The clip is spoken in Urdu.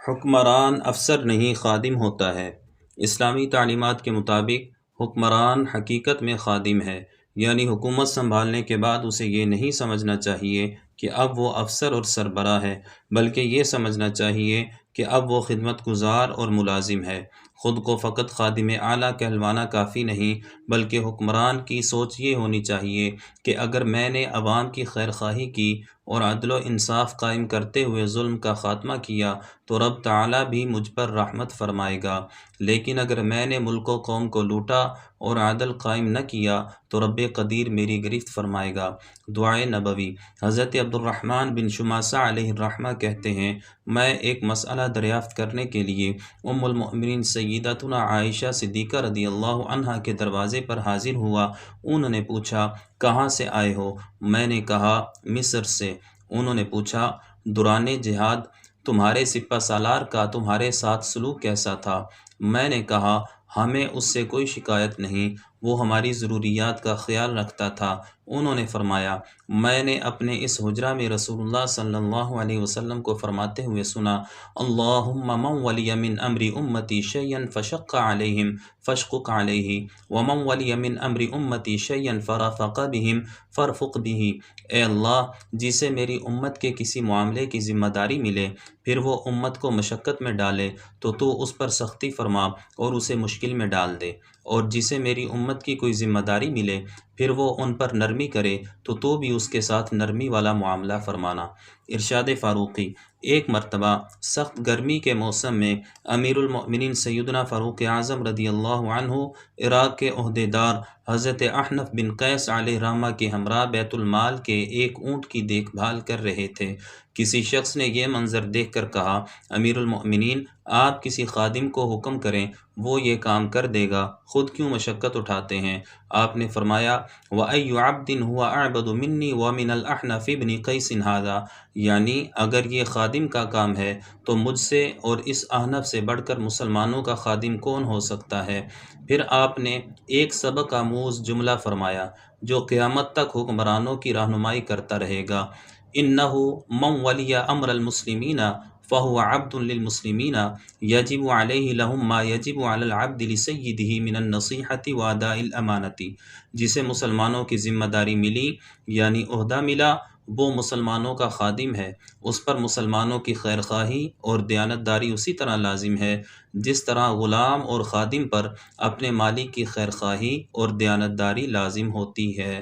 حکمران افسر نہیں خادم ہوتا ہے۔ اسلامی تعلیمات کے مطابق حکمران حقیقت میں خادم ہے، یعنی حکومت سنبھالنے کے بعد اسے یہ نہیں سمجھنا چاہیے کہ اب وہ افسر اور سربراہ ہے، بلکہ یہ سمجھنا چاہیے کہ اب وہ خدمت گزار اور ملازم ہے۔ خود کو فقط خادم اعلیٰ کہلوانا کافی نہیں، بلکہ حکمران کی سوچ یہ ہونی چاہیے کہ اگر میں نے عوام کی خیر خواہی کی اور عدل و انصاف قائم کرتے ہوئے ظلم کا خاتمہ کیا تو رب تعالیٰ بھی مجھ پر رحمت فرمائے گا، لیکن اگر میں نے ملک و قوم کو لوٹا اور عدل قائم نہ کیا تو رب قدیر میری گرفت فرمائے گا۔ دعائے نبوی۔ حضرت عبد الرحمن بن شماسہ علیہ الرحمہ کہتے ہیں، میں ایک مسئلہ دریافت کرنے کے لیے ام المؤمنین سیدتنا عائشہ صدیقہ رضی اللہ عنہا کے دروازے پر حاضر ہوا۔ انہوں نے پوچھا، کہاں سے آئے ہو؟ میں نے کہا، مصر سے۔ انہوں نے پوچھا، دوران جہاد تمہارے سپہ سالار کا تمہارے ساتھ سلوک کیسا تھا؟ میں نے کہا، ہمیں اس سے کوئی شکایت نہیں، وہ ہماری ضروریات کا خیال رکھتا تھا۔ انہوں نے فرمایا، میں نے اپنے اس حجرہ میں رسول اللہ صلی اللہ علیہ وسلم کو فرماتے ہوئے سنا، اللہم من ولی من امر امتی شیئا فشق علیہم فاشقق علیہ ومن ولی من امر امتی شیئا فرفق بہم فارفق بہ۔ اے اللہ، جسے میری امت کے کسی معاملے کی ذمہ داری ملے پھر وہ امت کو مشقت میں ڈالے تو اس پر سختی فرما اور اسے مشکل میں ڈال دے، اور جسے میری امت کی کوئی ذمہ داری ملے پھر وہ ان پر نرمی کرے تو بھی اس کے ساتھ نرمی والا معاملہ فرمانا۔ ارشاد فاروقی۔ ایک مرتبہ سخت گرمی کے موسم میں امیر المؤمنین سیدنا فاروق اعظم رضی اللہ عنہ عراق کے عہدیدار حضرت احنف بن قیس علیہ الرحمہ کے ہمراہ بیت المال کے ایک اونٹ کی دیکھ بھال کر رہے تھے۔ کسی شخص نے یہ منظر دیکھ کر کہا، امیر المؤمنین، آپ کسی خادم کو حکم کریں، وہ یہ کام کر دے گا، خود کیوں مشقت اٹھاتے ہیں؟ آپ نے فرمایا، وَأَيُّ عَبْدٍ هُوَ أَعْبَدُ مِنِّي وَمِنَ الْأَحْنَفِ بْنِ قَيْسٍ هَذَا، یعنی اگر یہ خادم کا کام ہے تو مجھ سے اور اس احنف سے بڑھ کر مسلمانوں کا خادم کون ہو سکتا ہے؟ پھر آپ نے ایک سبق آموز جملہ فرمایا جو قیامت تک حکمرانوں کی رہنمائی کرتا رہے گا، إِنَّهُ مَنْ وَلِيَ أَمْرَ الْمُسْلِمِينَ فَهُوَ عَبْدٌ لِلْمُسْلِمِينَ يَجِبُ عَلَيْهِ لَهُمْ مَا يَجِبُ عَلَى الْعَبْدِ لِسَيِّدِهِ مِنَ النَّصِيحَةِ وَأَدَاءِ الْأَمَانَةِ۔ جسے مسلمانوں کی ذمہ داری ملی یعنی عہدہ ملا، وہ مسلمانوں کا خادم ہے، اس پر مسلمانوں کی خیر خواہی اور دیانتداری اسی طرح لازم ہے جس طرح غلام اور خادم پر اپنے مالک کی خیر خواہی اور دیانتداری لازم ہوتی ہے۔